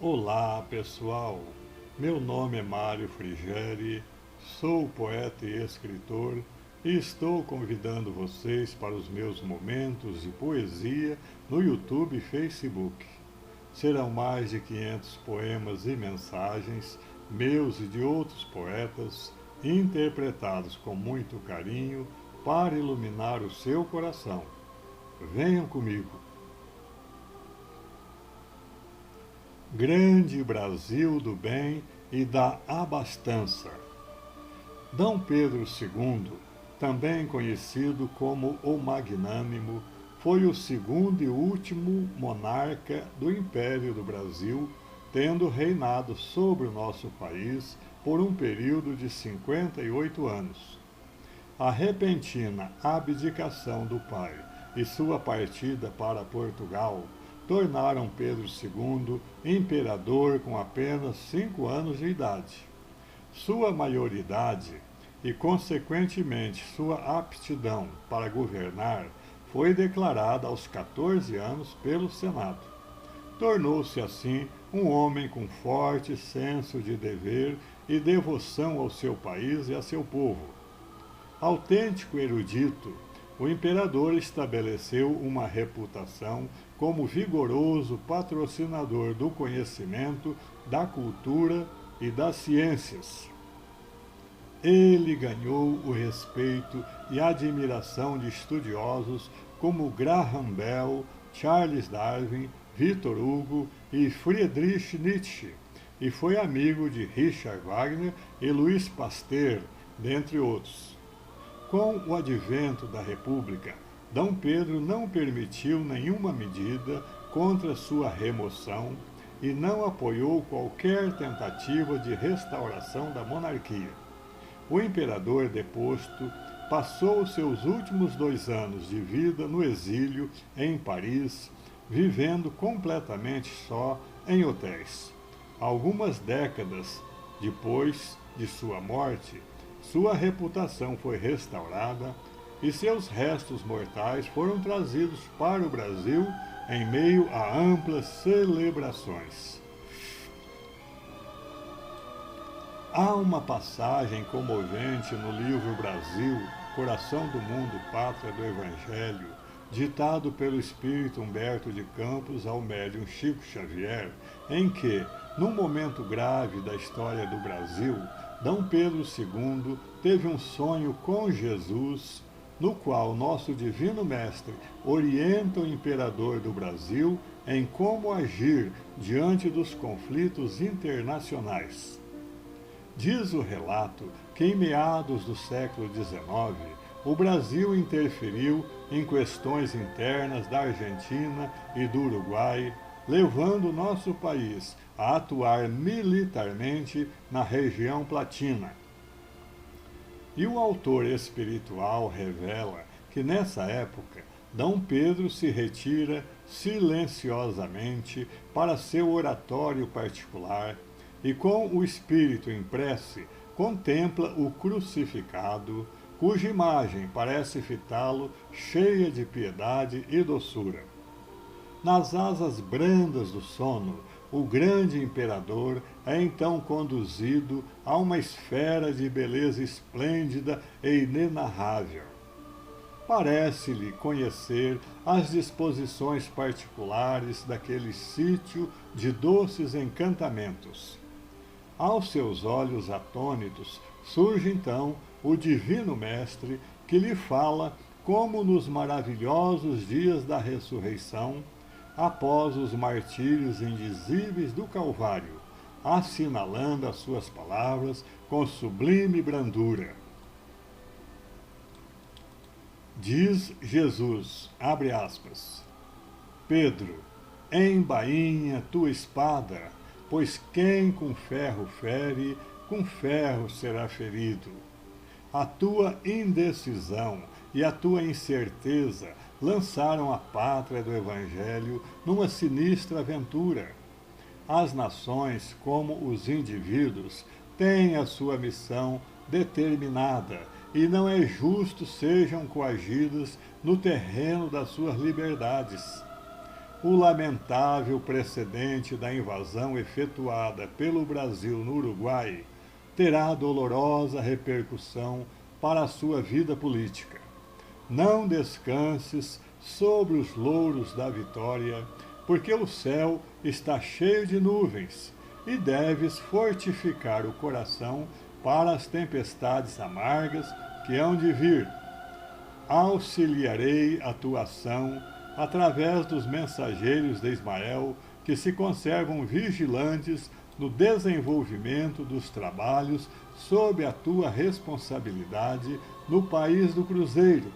Olá, pessoal. Meu nome é Mário Frigeri, sou poeta e escritor e estou convidando vocês para os meus momentos de poesia no YouTube e Facebook. Serão mais de 500 poemas e mensagens, meus e de outros poetas, interpretados com muito carinho para iluminar o seu coração. Venham comigo. Grande Brasil do bem e da abastança. D. Pedro II, também conhecido como o Magnânimo, foi o segundo e último monarca do Império do Brasil, tendo reinado sobre o nosso país por um período de 58 anos. A repentina abdicação do pai e sua partida para Portugal tornaram Pedro II imperador com apenas 5 anos de idade. Sua maioridade e, consequentemente, sua aptidão para governar foi declarada aos 14 anos pelo Senado. Tornou-se, assim, um homem com forte senso de dever e devoção ao seu país e a seu povo. Autêntico erudito, o imperador estabeleceu uma reputação como vigoroso patrocinador do conhecimento, da cultura e das ciências. Ele ganhou o respeito e a admiração de estudiosos como Graham Bell, Charles Darwin, Victor Hugo e Friedrich Nietzsche, e foi amigo de Richard Wagner e Louis Pasteur, dentre outros. Com o advento da República, D. Pedro não permitiu nenhuma medida contra sua remoção e não apoiou qualquer tentativa de restauração da monarquia. O imperador deposto passou seus últimos 2 anos de vida no exílio em Paris, vivendo completamente só em hotéis. Algumas décadas depois de sua morte, sua reputação foi restaurada e seus restos mortais foram trazidos para o Brasil em meio a amplas celebrações. Há uma passagem comovente no livro Brasil, Coração do Mundo, Pátria do Evangelho, ditado pelo espírito Humberto de Campos ao médium Chico Xavier, em que, num momento grave da história do Brasil, D. Pedro II teve um sonho com Jesus, no qual nosso Divino Mestre orienta o imperador do Brasil em como agir diante dos conflitos internacionais. Diz o relato que, em meados do século XIX, o Brasil interferiu em questões internas da Argentina e do Uruguai, levando nosso país a atuar militarmente na região platina. E o autor espiritual revela que, nessa época, D. Pedro se retira silenciosamente para seu oratório particular e, com o espírito em prece, contempla o crucificado, cuja imagem parece fitá-lo cheia de piedade e doçura. Nas asas brandas do sono, o grande imperador é então conduzido a uma esfera de beleza esplêndida e inenarrável. Parece-lhe conhecer as disposições particulares daquele sítio de doces encantamentos. Aos seus olhos atônitos surge então o Divino Mestre, que lhe fala como nos maravilhosos dias da ressurreição, após os martírios indizíveis do Calvário, assinalando as suas palavras com sublime brandura. Diz Jesus, abre aspas, Pedro, embainha tua espada, pois quem com ferro fere, com ferro será ferido. A tua indecisão e a tua incerteza lançaram a pátria do Evangelho numa sinistra aventura. As nações, como os indivíduos, têm a sua missão determinada e não é justo sejam coagidas no terreno das suas liberdades. o lamentável precedente da invasão efetuada pelo Brasil no Uruguai terá dolorosa repercussão para a sua vida política. Não descanses sobre os louros da vitória, porque o céu está cheio de nuvens, e deves fortificar o coração para as tempestades amargas que hão de vir. Auxiliarei a tua ação através dos mensageiros de Ismael, que se conservam vigilantes no desenvolvimento dos trabalhos sob a tua responsabilidade no país do cruzeiro.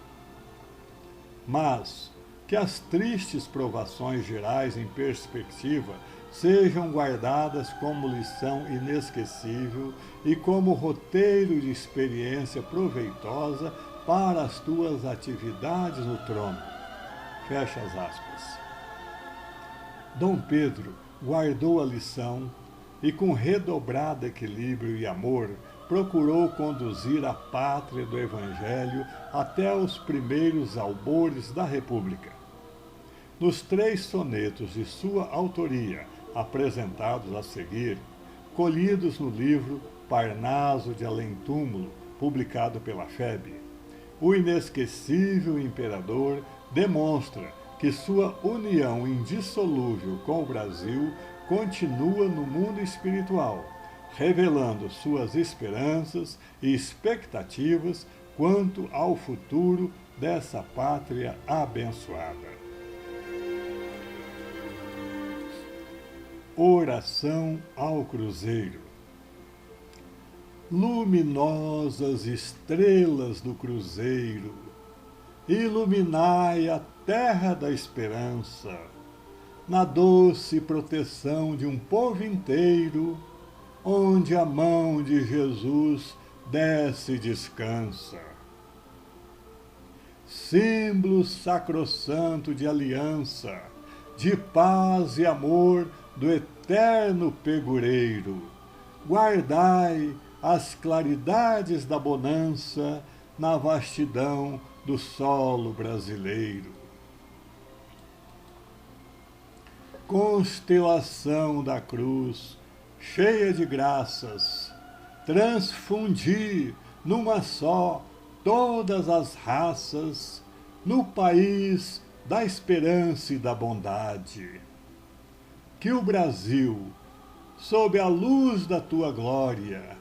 Mas que as tristes provações gerais em perspectiva sejam guardadas como lição inesquecível e como roteiro de experiência proveitosa para as tuas atividades no trono. Fecha as aspas. Dom Pedro guardou a lição e, com redobrado equilíbrio e amor, procurou conduzir a pátria do Evangelho até os primeiros albores da República. Nos 3 sonetos de sua autoria, apresentados a seguir, colhidos no livro Parnaso de Além-Túmulo, publicado pela FEB, o inesquecível imperador demonstra que sua união indissolúvel com o Brasil continua no mundo espiritual, revelando suas esperanças e expectativas quanto ao futuro dessa pátria abençoada. Oração ao Cruzeiro. Luminosas estrelas do Cruzeiro, iluminai a terra da esperança, na doce proteção de um povo inteiro, onde a mão de Jesus desce e descansa. Símbolo sacrossanto de aliança, de paz e amor do eterno pegureiro, guardai as claridades da bonança na vastidão do solo brasileiro. Constelação da cruz, cheia de graças, transfundi numa só todas as raças, no país da esperança e da bondade. Que o Brasil, sob a luz da tua glória,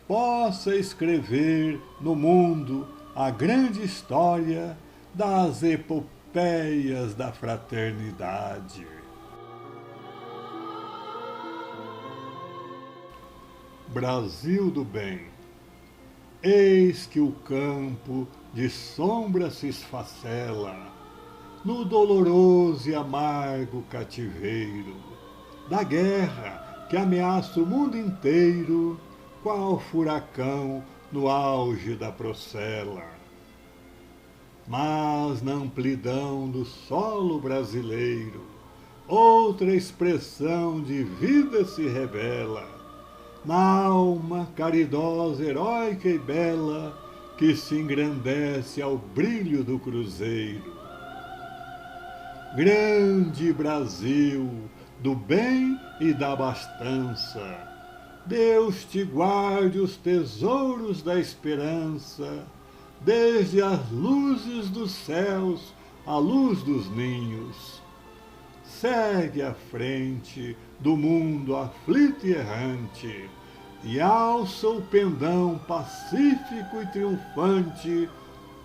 possa escrever no mundo a grande história das epopeias da fraternidade. Brasil do bem, eis que o campo de sombra se esfacela no doloroso e amargo cativeiro da guerra que ameaça o mundo inteiro, qual furacão no auge da procela. Mas na amplidão do solo brasileiro, outra expressão de vida se revela, na alma caridosa, heróica e bela, que se engrandece ao brilho do cruzeiro. Grande Brasil, do bem e da abastança, Deus te guarde os tesouros da esperança, desde as luzes dos céus à luz dos ninhos. Segue à frente do mundo aflito e errante, e alça o pendão pacífico e triunfante,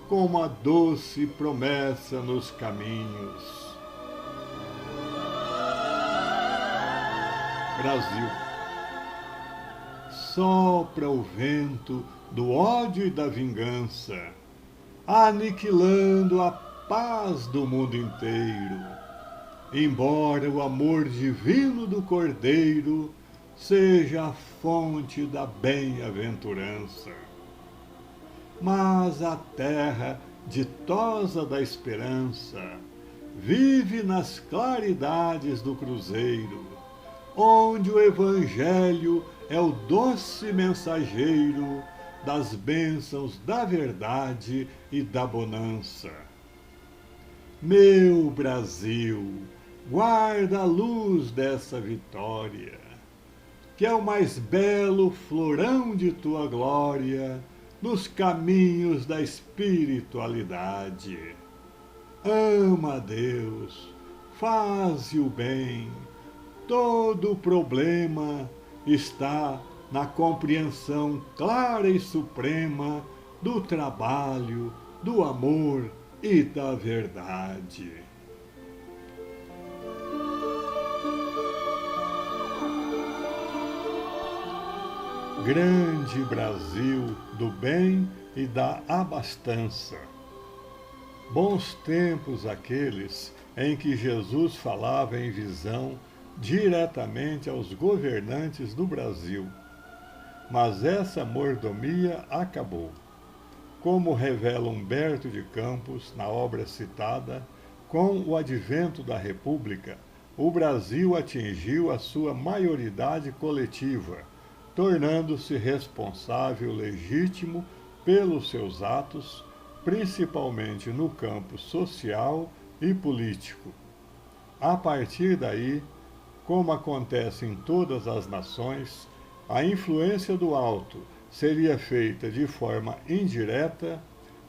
como a doce promessa nos caminhos. Brasil. Sopra o vento do ódio e da vingança, aniquilando a paz do mundo inteiro, embora o amor divino do Cordeiro seja a fonte da bem-aventurança. Mas a terra ditosa da esperança vive nas claridades do cruzeiro, onde o Evangelho é o doce mensageiro das bênçãos da verdade e da bonança. Meu Brasil, guarda a luz dessa vitória, que é o mais belo florão de tua glória nos caminhos da espiritualidade. Ama a Deus, faze o bem. Todo o problema está na compreensão clara e suprema do trabalho, do amor e da verdade. Grande Brasil do bem e da abastança. Bons tempos aqueles em que Jesus falava em visão diretamente aos governantes do Brasil. Mas essa mordomia acabou. Como revela Humberto de Campos na obra citada, com o advento da República, o Brasil atingiu a sua maioridade coletiva, tornando-se responsável legítimo pelos seus atos, principalmente no campo social e político. A partir daí, como acontece em todas as nações, a influência do alto seria feita de forma indireta,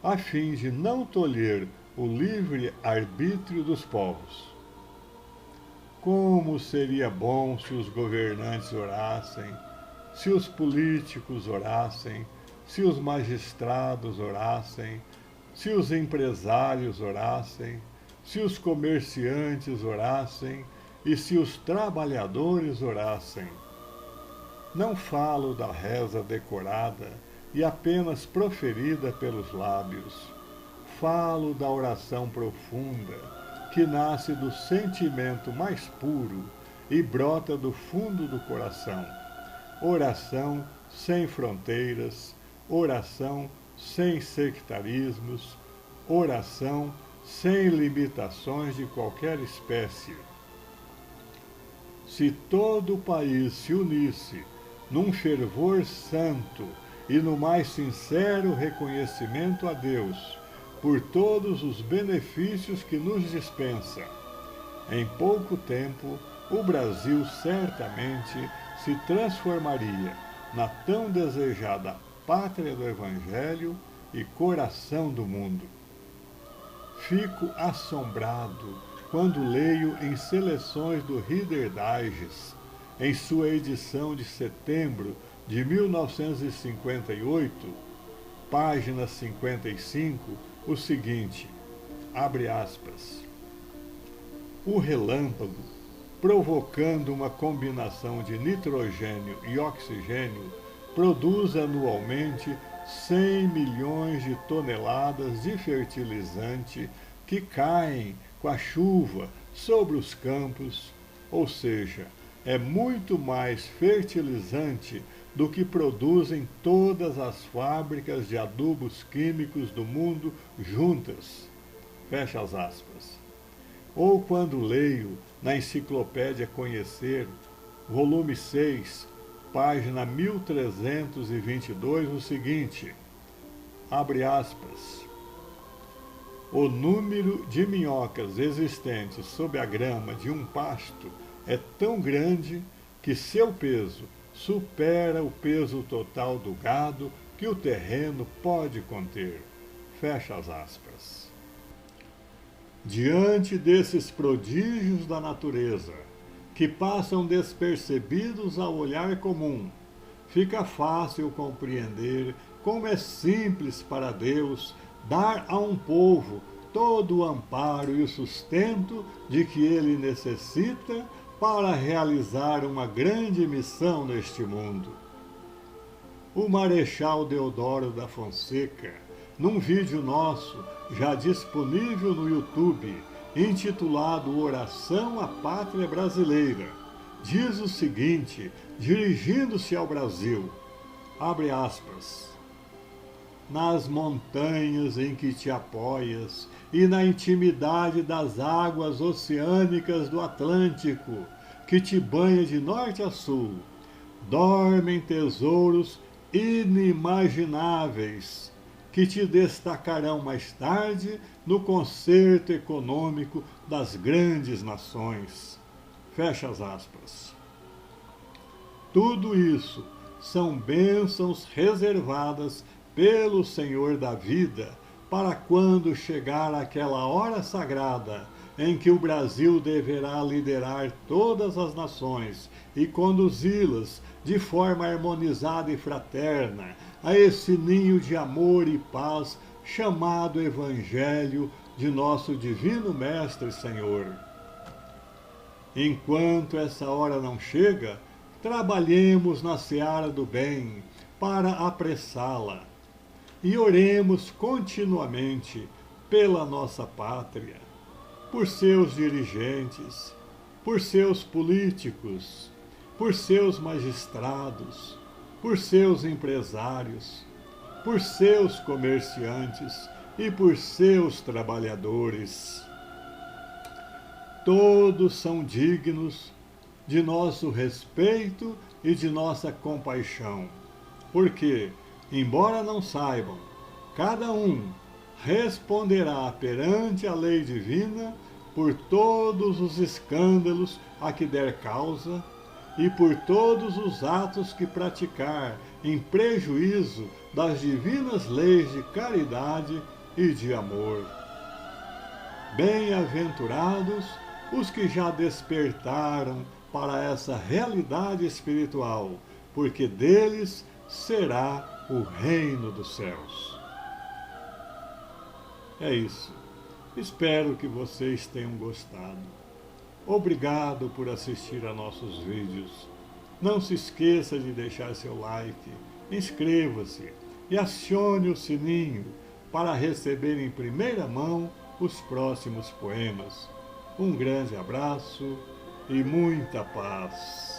a fim de não tolher o livre arbítrio dos povos. Como seria bom se os governantes orassem, se os políticos orassem, se os magistrados orassem, se os empresários orassem, se os comerciantes orassem e se os trabalhadores orassem. Não falo da reza decorada e apenas proferida pelos lábios. Falo da oração profunda, que nasce do sentimento mais puro e brota do fundo do coração. Oração sem fronteiras, oração sem sectarismos, oração sem limitações de qualquer espécie. Se todo o país se unisse num fervor santo e no mais sincero reconhecimento a Deus por todos os benefícios que nos dispensa, em pouco tempo o Brasil certamente se transformaria na tão desejada pátria do Evangelho e coração do mundo. Fico assombrado quando leio em seleções do Reader Digest, em sua edição de setembro de 1958, página 55, o seguinte, abre aspas, o relâmpago, provocando uma combinação de nitrogênio e oxigênio, produz anualmente 100 milhões de toneladas de fertilizante que caem com a chuva sobre os campos, ou seja, é muito mais fertilizante do que produzem todas as fábricas de adubos químicos do mundo juntas. Fecha as aspas. Ou quando leio na Enciclopédia Conhecer, volume 6, página 1322, o seguinte, abre aspas, o número de minhocas existentes sob a grama de um pasto é tão grande que seu peso supera o peso total do gado que o terreno pode conter. Fecha as aspas. Diante desses prodígios da natureza, que passam despercebidos ao olhar comum, fica fácil compreender como é simples para Deus dar a um povo todo o amparo e o sustento de que ele necessita para realizar uma grande missão neste mundo. O Marechal Deodoro da Fonseca, num vídeo nosso já disponível no YouTube, intitulado Oração à Pátria Brasileira, diz o seguinte, dirigindo-se ao Brasil, abre aspas, nas montanhas em que te apoias e na intimidade das águas oceânicas do Atlântico, que te banha de norte a sul, dormem tesouros inimagináveis, que te destacarão mais tarde no concerto econômico das grandes nações. Fecha as aspas. Tudo isso são bênçãos reservadas pelo Senhor da vida para quando chegar aquela hora sagrada em que o Brasil deverá liderar todas as nações e conduzi-las de forma harmonizada e fraterna a esse ninho de amor e paz chamado Evangelho de nosso Divino Mestre Senhor. Enquanto essa hora não chega, trabalhemos na seara do bem para apressá-la e oremos continuamente pela nossa pátria, por seus dirigentes, por seus políticos, por seus magistrados, por seus empresários, por seus comerciantes e por seus trabalhadores. Todos são dignos de nosso respeito e de nossa compaixão, porque, embora não saibam, cada um responderá perante a lei divina por todos os escândalos a que der causa e por todos os atos que praticar em prejuízo das divinas leis de caridade e de amor. Bem-aventurados os que já despertaram para essa realidade espiritual, porque deles será o reino dos céus. É isso. Espero que vocês tenham gostado. Obrigado por assistir a nossos vídeos. Não se esqueça de deixar seu like, inscreva-se e acione o sininho para receber em primeira mão os próximos poemas. Um grande abraço e muita paz.